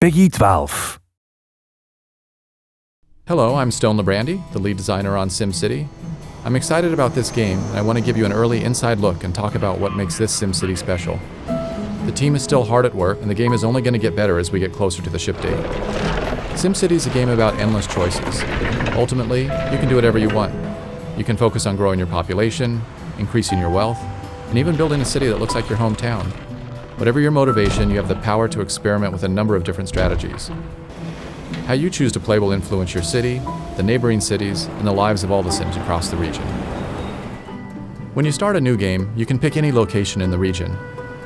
Peggy 12. Hello, I'm Stone Labrandy, the lead designer on SimCity. I'm excited about this game, and I want to give you an early inside look and talk about what makes this SimCity special. The team is still hard at work, and the game is only going to get better as we get closer to the ship date. SimCity is a game about endless choices. Ultimately, you can do whatever you want. You can focus on growing your population, increasing your wealth, and even building a city that looks like your hometown. Whatever your motivation, you have the power to experiment with a number of different strategies. How you choose to play will influence your city, the neighboring cities, and the lives of all the Sims across the region. When you start a new game, you can pick any location in the region.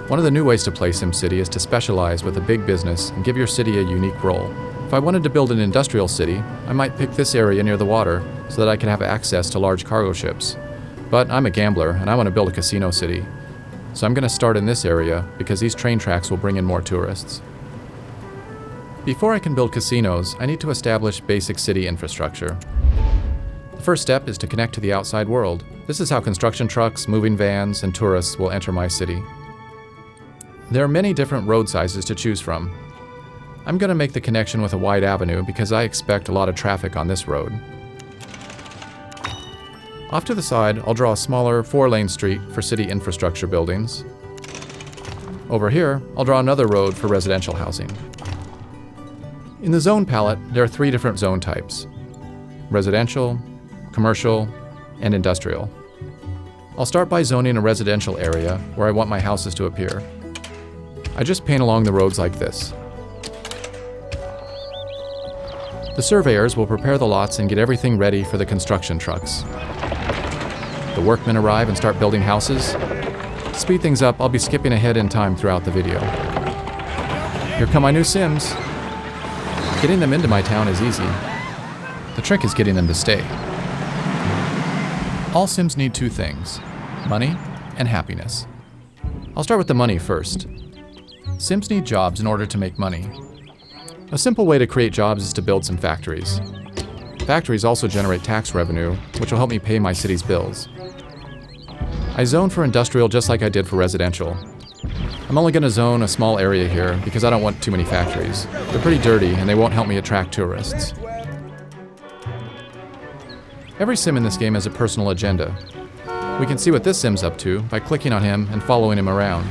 One of the new ways to play SimCity is to specialize with a big business and give your city a unique role. If I wanted to build an industrial city, I might pick this area near the water so that I can have access to large cargo ships. But I'm a gambler and I want to build a casino city. So I'm going to start in this area because these train tracks will bring in more tourists. Before I can build casinos, I need to establish basic city infrastructure. The first step is to connect to the outside world. This is how construction trucks, moving vans, and tourists will enter my city. There are many different road sizes to choose from. I'm going to make the connection with a wide avenue because I expect a lot of traffic on this road. Off to the side, I'll draw a smaller 4-lane street for city infrastructure buildings. Over here, I'll draw another road for residential housing. In the zone palette, there are 3 different zone types: residential, commercial, and industrial. I'll start by zoning a residential area where I want my houses to appear. I just paint along the roads like this. The surveyors will prepare the lots and get everything ready for the construction trucks. The workmen arrive and start building houses. To speed things up, I'll be skipping ahead in time throughout the video. Here come my new Sims. Getting them into my town is easy. The trick is getting them to stay. All Sims need 2 things: money and happiness. I'll start with the money first. Sims need jobs in order to make money. A simple way to create jobs is to build some factories. Factories also generate tax revenue, which will help me pay my city's bills. I zone for industrial just like I did for residential. I'm only going to zone a small area here because I don't want too many factories. They're pretty dirty and they won't help me attract tourists. Every Sim in this game has a personal agenda. We can see what this Sim's up to by clicking on him and following him around.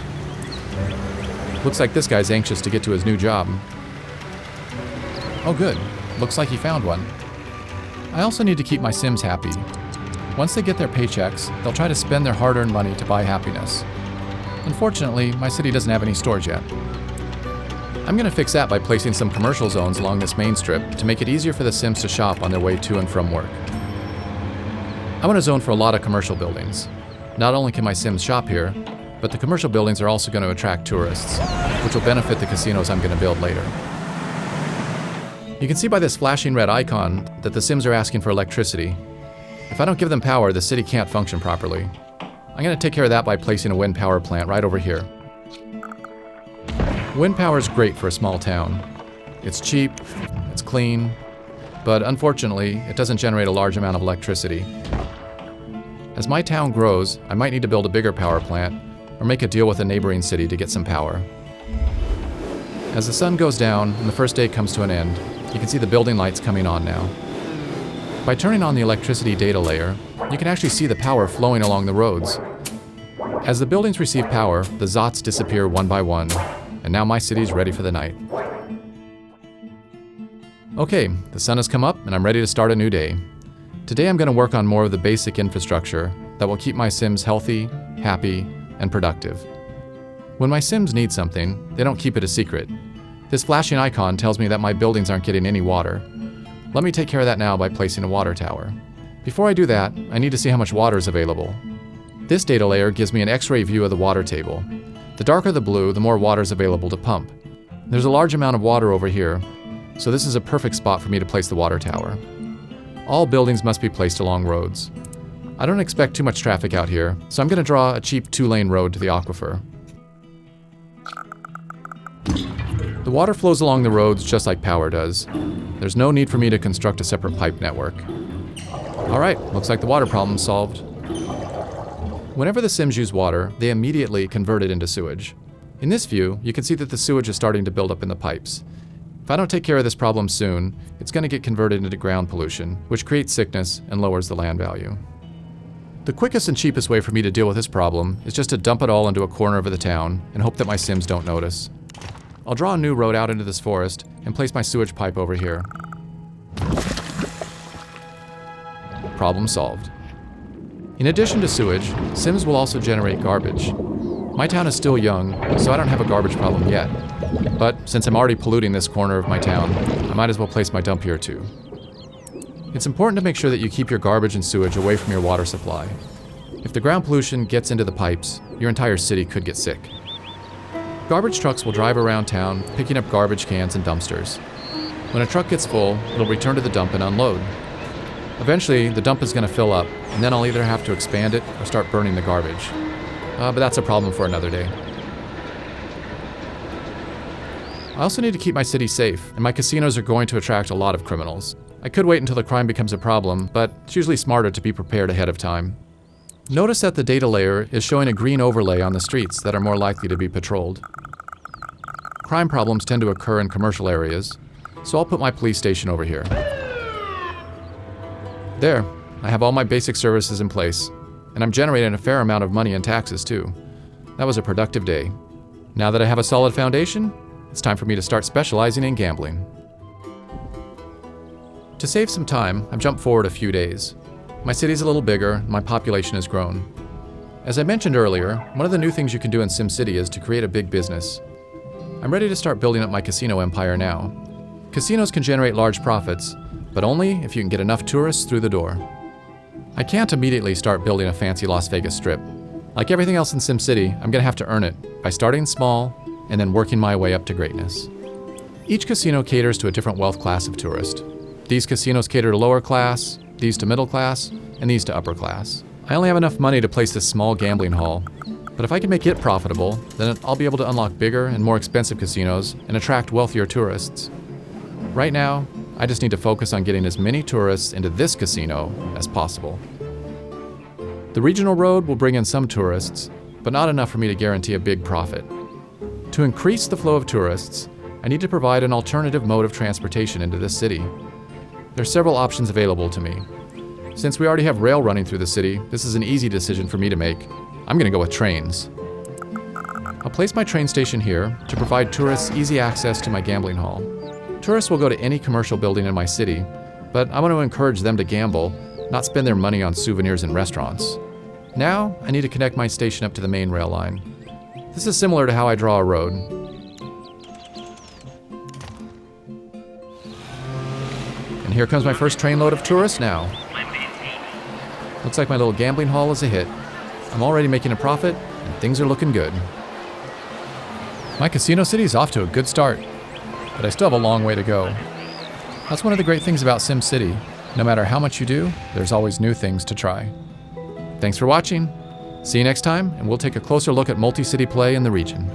Looks like this guy's anxious to get to his new job. Oh good, looks like he found one. I also need to keep my Sims happy. Once they get their paychecks, they'll try to spend their hard-earned money to buy happiness. Unfortunately, my city doesn't have any stores yet. I'm going to fix that by placing some commercial zones along this main strip to make it easier for the Sims to shop on their way to and from work. I want to zone for a lot of commercial buildings. Not only can my Sims shop here, but the commercial buildings are also going to attract tourists, which will benefit the casinos I'm going to build later. You can see by this flashing red icon that the Sims are asking for electricity. If I don't give them power, the city can't function properly. I'm going to take care of that by placing a wind power plant right over here. Wind power is great for a small town. It's cheap, it's clean, but unfortunately, it doesn't generate a large amount of electricity. As my town grows, I might need to build a bigger power plant or make a deal with a neighboring city to get some power. As the sun goes down and the first day comes to an end, you can see the building lights coming on now. By turning on the electricity data layer, you can actually see the power flowing along the roads. As the buildings receive power, the Zots disappear one by one, and now my city's ready for the night. Okay, the sun has come up and I'm ready to start a new day. Today I'm going to work on more of the basic infrastructure that will keep my Sims healthy, happy, and productive. When my Sims need something, they don't keep it a secret. This flashing icon tells me that my buildings aren't getting any water. Let me take care of that now by placing a water tower. Before I do that, I need to see how much water is available. This data layer gives me an X-ray view of the water table. The darker the blue, the more water is available to pump. There's a large amount of water over here, so this is a perfect spot for me to place the water tower. All buildings must be placed along roads. I don't expect too much traffic out here, so I'm going to draw a cheap 2-lane road to the aquifer. The water flows along the roads just like power does. There's no need for me to construct a separate pipe network. Alright, looks like the water problem's solved. Whenever the Sims use water, they immediately convert it into sewage. In this view, you can see that the sewage is starting to build up in the pipes. I don't take care of this problem soon, it's going to get converted into ground pollution, which creates sickness and lowers the land value. The quickest and cheapest way for me to deal with this problem is just to dump it all into a corner of the town and hope that my Sims don't notice. I'll draw a new road out into this forest and place my sewage pipe over here. Problem solved. In addition to sewage, Sims will also generate garbage. My town is still young, so I don't have a garbage problem yet. But since I'm already polluting this corner of my town, I might as well place my dump here too. It's important to make sure that you keep your garbage and sewage away from your water supply. If the ground pollution gets into the pipes, your entire city could get sick. Garbage trucks will drive around town, picking up garbage cans and dumpsters. When a truck gets full, it'll return to the dump and unload. Eventually, the dump is going to fill up, and then I'll either have to expand it or start burning the garbage. But that's a problem for another day. I also need to keep my city safe, and my casinos are going to attract a lot of criminals. I could wait until the crime becomes a problem, but it's usually smarter to be prepared ahead of time. Notice that the data layer is showing a green overlay on the streets that are more likely to be patrolled. Crime problems tend to occur in commercial areas, so I'll put my police station over here. There, I have all my basic services in place, and I'm generating a fair amount of money in taxes too. That was a productive day. Now that I have a solid foundation, it's time for me to start specializing in gambling. To save some time, I've jumped forward a few days. My city's a little bigger, and my population has grown. As I mentioned earlier, one of the new things you can do in SimCity is to create a big business. I'm ready to start building up my casino empire now. Casinos can generate large profits, but only if you can get enough tourists through the door. I can't immediately start building a fancy Las Vegas strip. Like everything else in SimCity, I'm gonna have to earn it by starting small and then working my way up to greatness. Each casino caters to a different wealth class of tourist. These casinos cater to lower class, these to middle class, and these to upper class. I only have enough money to place this small gambling hall, but if I can make it profitable, then I'll be able to unlock bigger and more expensive casinos and attract wealthier tourists. Right now, I just need to focus on getting as many tourists into this casino as possible. The regional road will bring in some tourists, but not enough for me to guarantee a big profit. To increase the flow of tourists, I need to provide an alternative mode of transportation into this city. There are several options available to me. Since we already have rail running through the city, this is an easy decision for me to make. I'm going to go with trains. I'll place my train station here to provide tourists easy access to my gambling hall. Tourists will go to any commercial building in my city, but I want to encourage them to gamble, not spend their money on souvenirs and restaurants. Now, I need to connect my station up to the main rail line. This is similar to how I draw a road. And here comes my first trainload of tourists now. Looks like my little gambling hall is a hit. I'm already making a profit, and things are looking good. My casino city is off to a good start, but I still have a long way to go. That's one of the great things about SimCity. No matter how much you do, there's always new things to try. Thanks for watching. See you next time, and we'll take a closer look at multi-city play in the region.